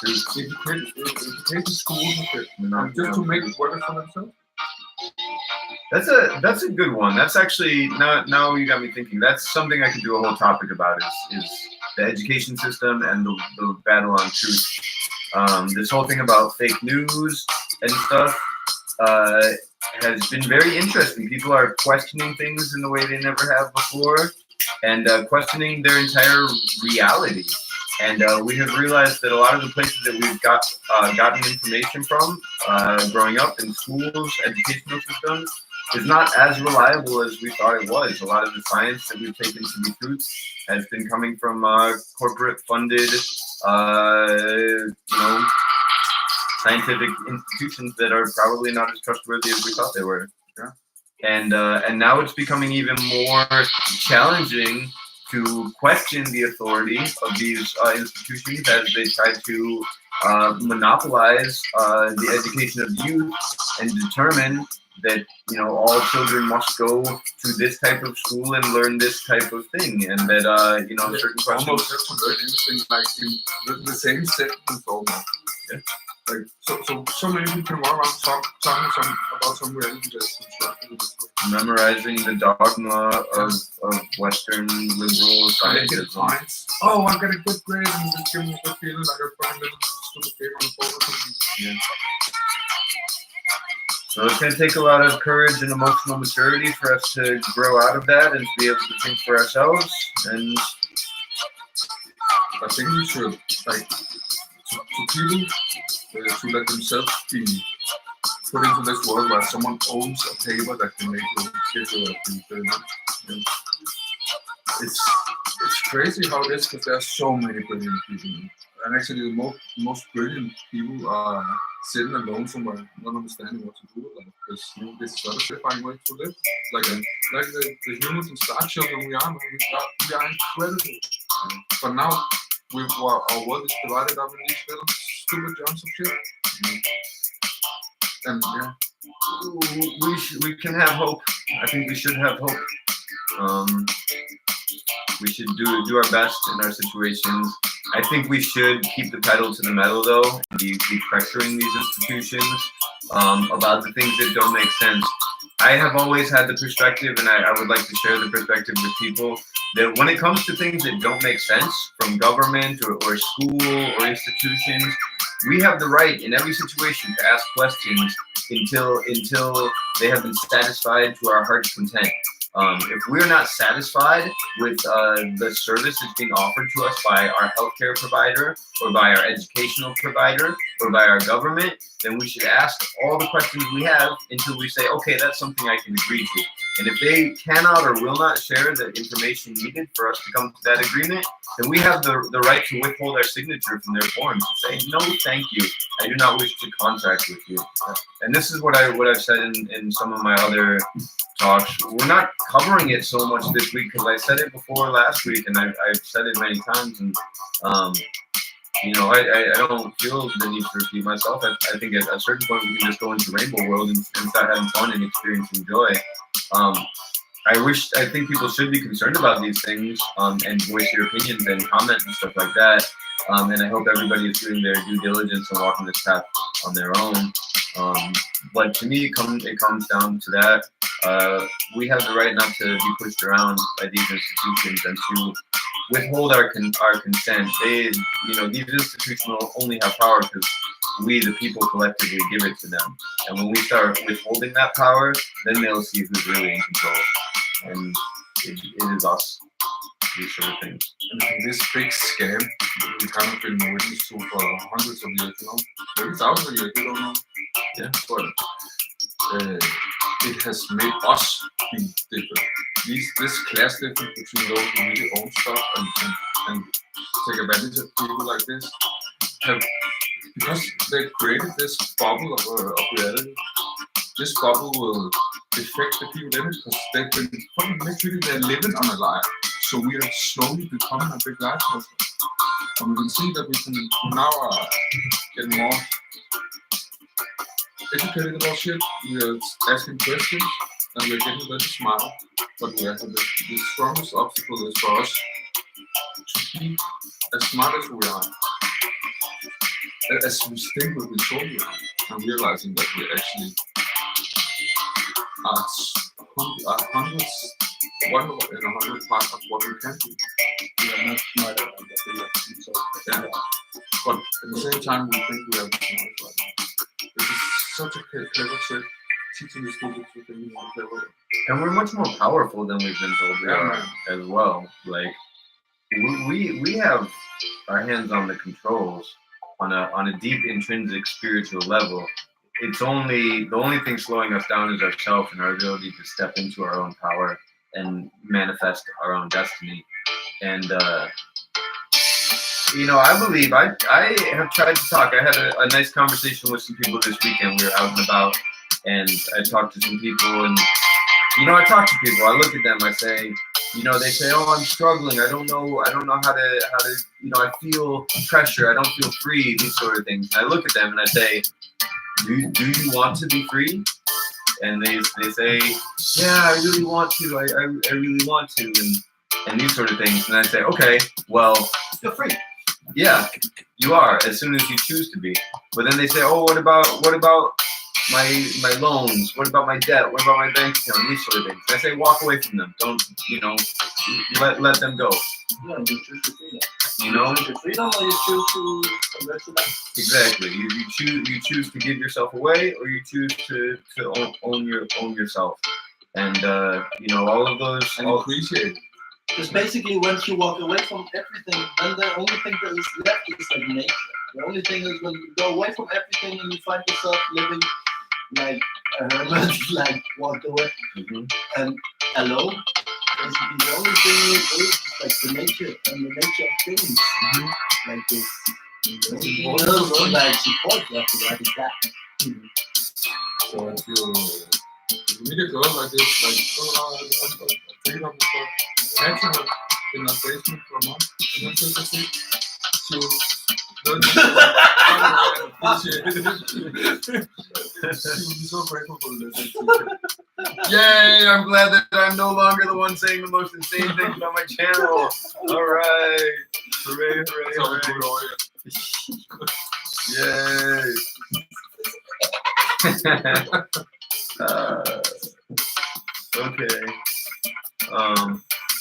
education schools and just to make it work for themselves. That's a good one. That's actually now you got me thinking. That's something I could do a whole topic about is the education system and the battle on truth. This whole thing about fake news and stuff. has been very interesting. People are questioning things in the way they never have before, and questioning their entire reality. And we have realized that a lot of the places that we've gotten information from growing up in schools, educational systems, is not as reliable as we thought it was. A lot of the science that we've taken to be truth has been coming from corporate-funded, scientific institutions that are probably not as trustworthy as we thought they were. Yeah. And now it's becoming even more challenging to question the authority of these institutions as they try to monopolize the education of youth and determine that all children must go to this type of school and learn this type of thing, and that certain questions almost have to learn anything like in the same sentence almost. Yeah. Like so many people can walk around talking about some reality that's constructed. Memorizing the dogma of Western liberal scientism. Oh, I got a good grade and just give me a good feeling like I find a little stupid paper on the board or something. Yeah. So it's going to take a lot of courage and emotional maturity for us to grow out of that and to be able to think for ourselves. And I think we should, like, to people, to let themselves be put into this world where someone owns a paper that can make you give you a feeling. It's crazy how it is because there are so many brilliant people. And actually, the most brilliant people are sitting alone somewhere, not understanding what to do with life, because this is not a terrifying way to live. Like the humans and star children we are incredible. But now our world is divided up in these little stupid jumps of shit. And yeah, we can have hope. I think we should have hope. We should do our best in our situations. I think we should keep the pedal to the metal, though, and be pressuring these institutions about the things that don't make sense. I have always had the perspective, and I would like to share the perspective with people, that when it comes to things that don't make sense from government or school or institutions, we have the right in every situation to ask questions until they have been satisfied to our heart's content. If we're not satisfied with the services being offered to us by our healthcare provider or by our educational provider or by our government, then we should ask all the questions we have until we say, okay, that's something I can agree to. And if they cannot or will not share the information needed for us to come to that agreement, then we have the right to withhold our signature from their forms and say, no, thank you. I do not wish to contract with you. And this is what I've said in some of my other talks. We're not covering it so much this week because I said it before last week, and I've said it many times, and I don't feel the need to repeat myself. I think at a certain point we can just go into Rainbow World and start having fun and experiencing joy. I think people should be concerned about these things and voice their opinions and comment and stuff like that. And I hope everybody is doing their due diligence and walking this path on their own. But to me, it comes down to that. We have the right not to be pushed around by these institutions and to withhold our consent. These institutions will only have power because we, the people, collectively give it to them. And when we start withholding that power, then they'll see who's really in control. And it is us. These sort of things. And this big scam we kind of been witness to for hundreds of years, maybe thousands of years, we don't know. Yeah. But it has made us be different. This class difference between those who really own stuff and take advantage of people like this because they created this bubble of reality. This bubble will affect the people in it because they've been fucking literally they're living on a lie. So we are slowly becoming a big life person. And we can see that we can now get more educated about shit. We are asking questions and we're getting very smart. But we have the strongest obstacle is for us to be as smart as we are. As we think we've been told we are. And realizing that we actually are hundreds, one in 100 parts of what we can do. We are not smarter than what we are. So, yeah. But at the same time, we think we are the smartest right now. This is such a clever trick teaching the students what they want to do. And we're much more powerful than we've been told we are as well. Like we have our hands on the controls on a deep intrinsic spiritual level. It's only the only thing slowing us down is ourselves and our ability to step into our own power and manifest our own destiny. And I believe I have tried to talk. I had a nice conversation with some people this weekend. We were out and about, and I talked to some people, and I talk to people. I look at them. I say, they say, "Oh, I'm struggling. I don't know how to. I feel pressure. I don't feel free. These sort of things." And I look at them and I say, "Do you want to be free?" And they say, "Yeah, I really want to. I really want to." And these sort of things. And I say, "Okay, well, You're free. Yeah, you are as soon as you choose to be." But then they say, "Oh, what about my loans? What about my debt? What about my bank account?" These sort of things. And I say, walk away from them. Don't let them go. Yeah, you choose to freedom. You choose your freedom, or you choose to convert to that. Exactly. You choose to give yourself away, or you choose to own yourself. And all of those. And appreciate it. Because basically, once you walk away from everything, then the only thing that is left is like nature. The only thing is when you go away from everything and you find yourself living like a hermit, like walked away and alone. Basically, the only thing you do is like the nature and the nature of things. Like this. Like support you have to write it back. So if you meet a girl like this, like, I'm thinking of myself, I had her in a basement for a month, and then she would be so grateful for this. Yay! I'm glad that I'm no longer the one saying the most insane things on my channel. All right, hooray, hooray, hooray! Yay! Okay.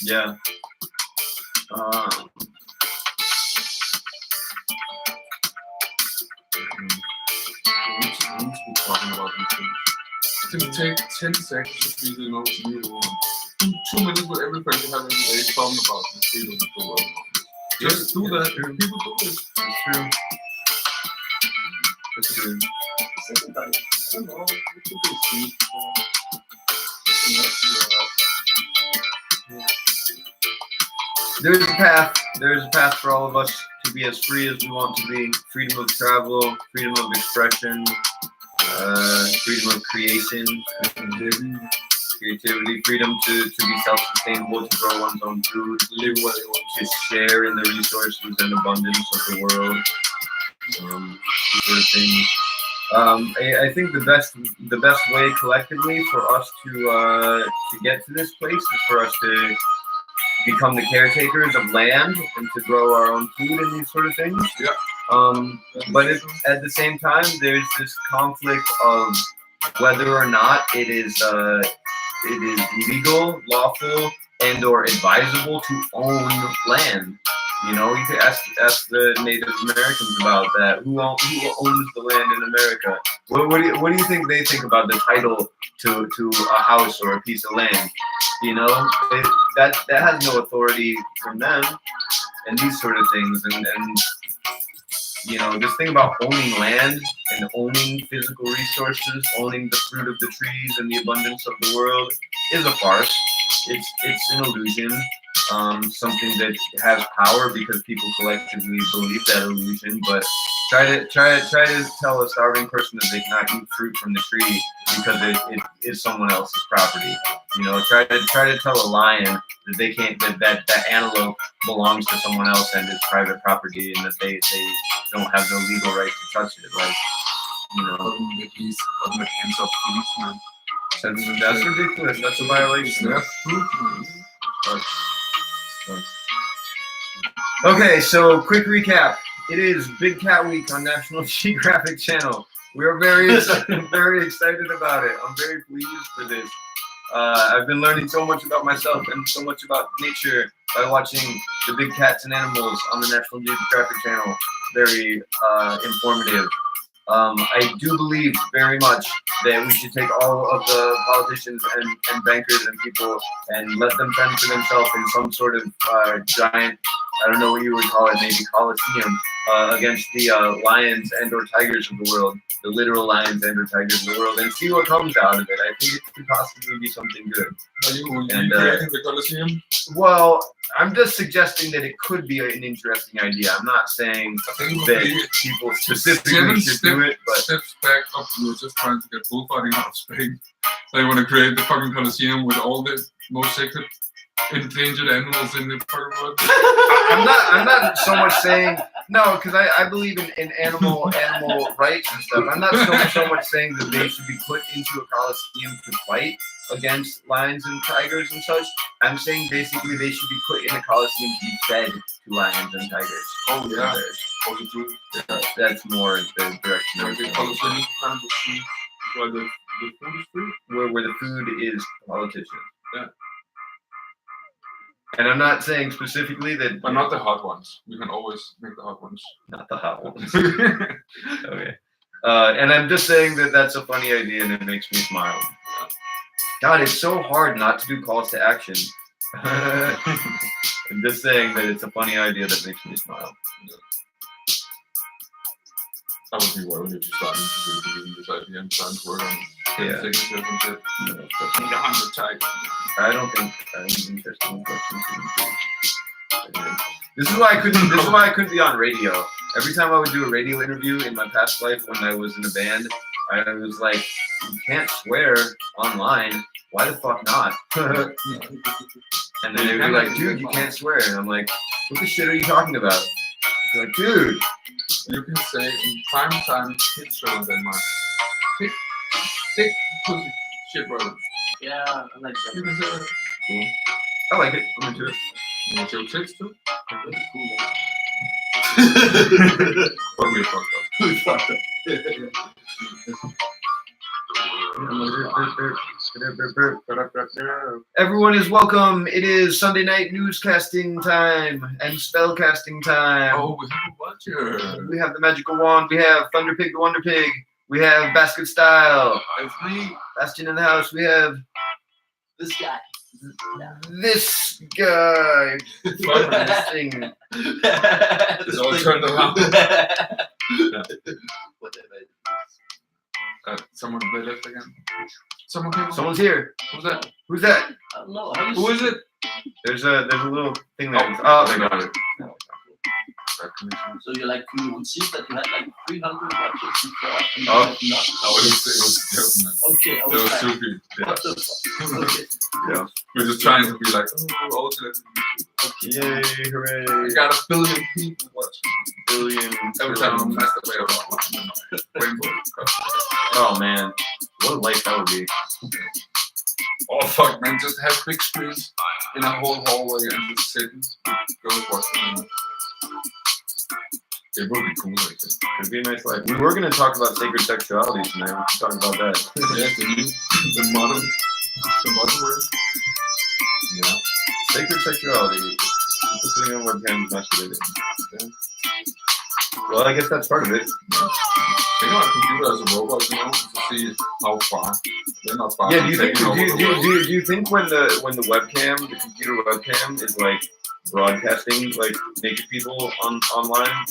Yeah. We need to be talking about these things. It can take 10 seconds to be the most new one. 2 minutes with every friend you have every day talking about the freedom of the world. Just do that. People do it. It's true. It's true. I don't know. It could be sweet. There's a path for all of us to be as free as we want to be. Freedom of travel, freedom of expression, freedom of creation, creativity, freedom to be self-sustainable, to grow one's own food, live what they want, to share in the resources and abundance of the world. These sort of things. I think the best way collectively for us to get to this place is for us to become the caretakers of land and to grow our own food and these sort of things. Yeah. But at the same time, there's this conflict of whether or not it is legal, lawful, and or advisable to own land. You could ask the Native Americans about that. Who owns the land in America? What do you think they think about the title to a house or a piece of land? That has no authority from them, and these sort of things. And this thing about owning land and owning physical resources, owning the fruit of the trees and the abundance of the world is a farce. It's an illusion. Something that has power because people collectively believe that illusion. But try to tell a starving person that they cannot eat fruit from the tree because it is someone else's property. Try to tell a lion that they can't that antelope belongs to someone else and is private property and that they don't have no legal right to touch it. Like the piece of the hands of policemen. That's ridiculous. That's a violation. Okay, so quick recap. It is Big Cat Week on National Geographic Channel. We are very excited about it. I'm very pleased for this. I've been learning so much about myself and so much about nature by watching the big cats and animals on the National Geographic Channel. Very informative. I do believe very much that we should take all of the politicians and bankers and people and let them fend for themselves in some sort of giant, I don't know what you would call it, maybe coliseum against the lions and or tigers of the world, the literal lions and or tigers of the world, and see what comes out of it. I think it could possibly be something good. Are you recreating the Colosseum? Well, I'm just suggesting that it could be an interesting idea. I'm not saying that people specifically should do it, but steps back up, you were just trying to get bullfighting out of Spain. They want to create the fucking Colosseum with all the most sacred endangered animals in the fucking world. I'm not so much saying no, because I believe in animal rights and stuff. I'm not so much saying that they should be put into a coliseum to fight against lions and tigers and such. I'm saying basically they should be put in a coliseum to be fed to lions and tigers. Oh yeah. Yeah, that's more the direction. Yeah, the Colosseum is kind of the food where the food is free. Where the food is politicians. Yeah. And I'm not saying specifically that. But not the hot ones. We can always make the hot ones. Not the hot ones. Okay. And I'm just saying that that's a funny idea and it makes me smile. God, it's so hard not to do calls to action. I'm just saying that it's a funny idea that makes me smile. I would be worried if you started using this idea and trying to work on getting signatures and shit. No, Need 100 type. I don't think I'm interested in questions. This is why I couldn't be on radio. Every time I would do a radio interview in my past life when I was in a band, I was like, you can't swear online. Why the fuck not? And then they'd be like, dude, you can't swear. And I'm like, what the shit are you talking about? They're like, dude. You can say in prime time, hit show in Denmark. Thick pussy shit, brother. Yeah, I like that. You can say that. Cool. I like it. I'm into it. You want your tits too? That's cool. Or we fucked up. We fucked up. Everyone is welcome. It is Sunday night newscasting time and spellcasting time. Oh, we have a watcher. We have the magical wand. We have Thunder Pig the Wonder Pig. We have Basket Style. It's me. Bastion in the house. We have This guy. this guy. This thing. It's all turned around. Someone they left again. Someone came. Someone's here. Who's that? Who's that? I don't know. Who is it? There's a little thing there. Oh, they got it. So you're like, you would see that you had like 300 watches before. And Oh. you had No, it was a joke, man. not. Okay, I It was was like, too good. Yeah. what the fuck? Okay. Yeah. We're just trying to be like, oh, alternate. Yay! Hooray! We got 1 billion people watching. Billion. Every time I'm masturbate about watching Rainbow. Oh man, what a life that would be. Oh fuck, man! Just have big screens in a whole hallway and just sitting, girls watching them. It would be cool, I think. It'd be a nice life. We were gonna talk about sacred sexuality tonight. We should talk about that. Yeah, the modern word. Yeah. Sacred sexuality. People sitting on webcams masturbating. Yeah. Well, I guess that's part of it. Think about a computer as a robot, you know, to see how far. They're not far. Yeah. Do you think? Taking over the world. Do you think when the webcam, the computer webcam, is like broadcasting like naked people online,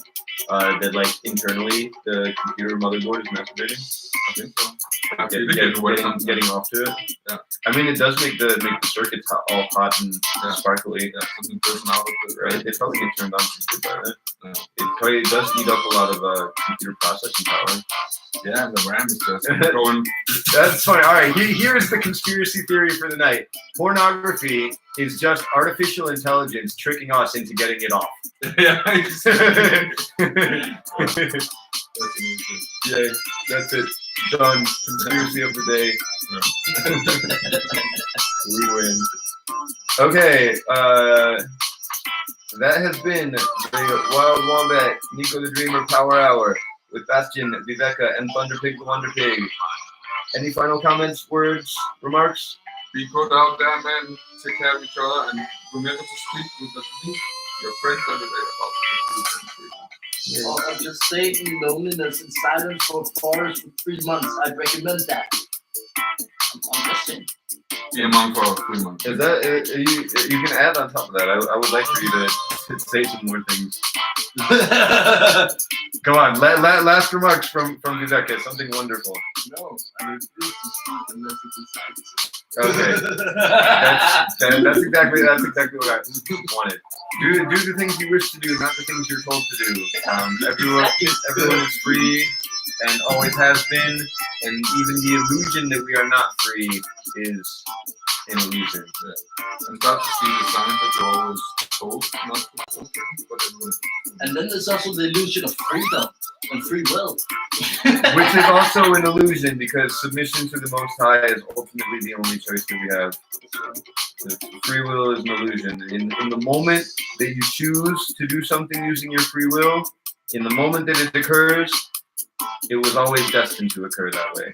that like internally the computer motherboard is masturbating? I think so. Getting off to it. Yeah. I mean, it does make the circuits all hot and sparkly. Yeah, something goes out of it, Right? right? They probably get turned on pretty good by that. Yeah. It does eat up a lot of computer processing power. Yeah, and the RAM is just going. That's funny. All right, here is the conspiracy theory for the night. Pornography is just artificial intelligence tricking us into getting it off. Yeah, Yay, that's it. Done. Conspiracy of the day. We win. Okay, that has been the Wild Wombat, Nico the Dreamer Power Hour with Bastion, Viveka, and Thunder Pig the Wonder Pig. Any final comments, words, remarks? Be good out there, man. Take care of each other and remember to speak with at least your friends every day about the truth and freedom. Yeah. or just stay in loneliness and silence for a forest for 3 months. I'd recommend that. I'm just saying. Be a monk for 3 months. Is that you can add on top of that? I would like for you to say some more things. Come on, last remarks from Viveka. Something wonderful. No, I refuse to speak unless it's Okay, that's exactly what I wanted. Do the things you wish to do, not the things you're told to do. Everyone is free and always has been, and even the illusion that we are not free is an illusion. And start to see the signs that you're always told not to do something, but it will. And then there's also the illusion of freedom and free will. Which is also an illusion because submission to the Most High is ultimately the only choice that we have. The free will is an illusion. In the moment that you choose to do something using your free will, in the moment that it occurs, it was always destined to occur that way.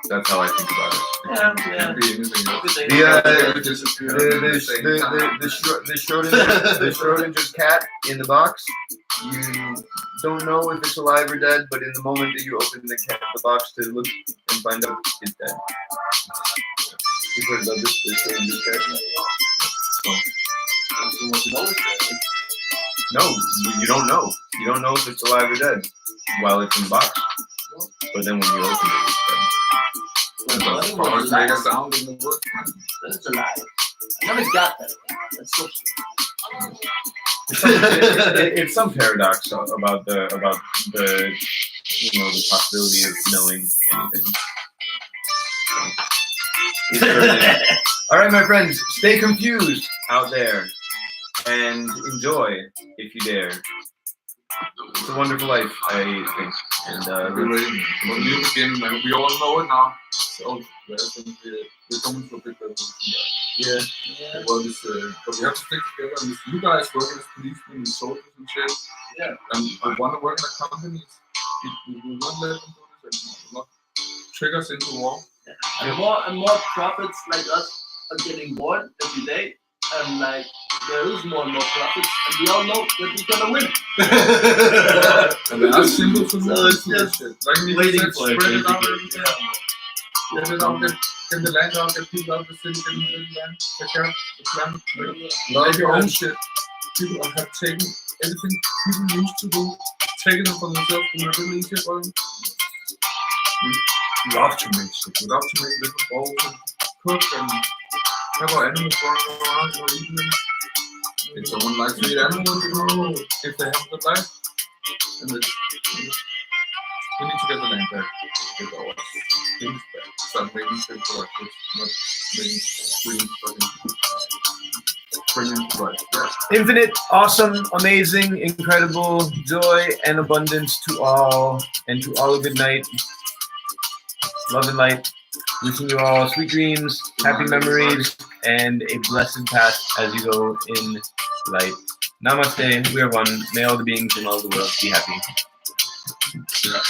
That's how I think about it. It can be anything else. The Schrodinger's cat in the box, you don't know if it's alive or dead, but in the moment that you open the box to look and find out it's dead. You've heard about this Schrodinger's cat? No, you don't know. You don't know if it's alive or dead while it's in the box. But then when you open it, it's dead. As far as make a sound in the wood. That's a lie. I never got that. That's so it's some paradox about the the possibility of knowing anything. All right, my friends, stay confused out there and enjoy if you dare. It's a wonderful life, I think. And we all know it now. So we're coming to a big revolution. Yeah. Well, but we have to stick together. And if you guys work as policemen and soldiers and shit, and we want to work in a company, we will not let them do this anymore. We will not trick us into war. And more prophets like us are getting born every day, and like there is more and more prophets, and we all know that we're gonna win. And there are symbols of So it's just like waiting said, for it. spread it out everywhere. Get it out, get the land out, get people out the city, get the land, take care of the planet, make your own shit. People have taken everything people used to do, taken it for themselves, and make it easier for them. We love to make shit. We love to make little bowls and cook and have our animals running around or eating them. If someone likes to eat animals, if they have a good life, and it's, we need to get the land back. Get our things back. Start making things like this, not making dreams bringing to life. Yeah. infinite, awesome, amazing, incredible joy and abundance to all, and to all a good night. Love and light. Wishing you all sweet dreams, happy memories, and a blessed path as you go in light. Namaste. We are one. May all the beings in all the world be happy. Yeah.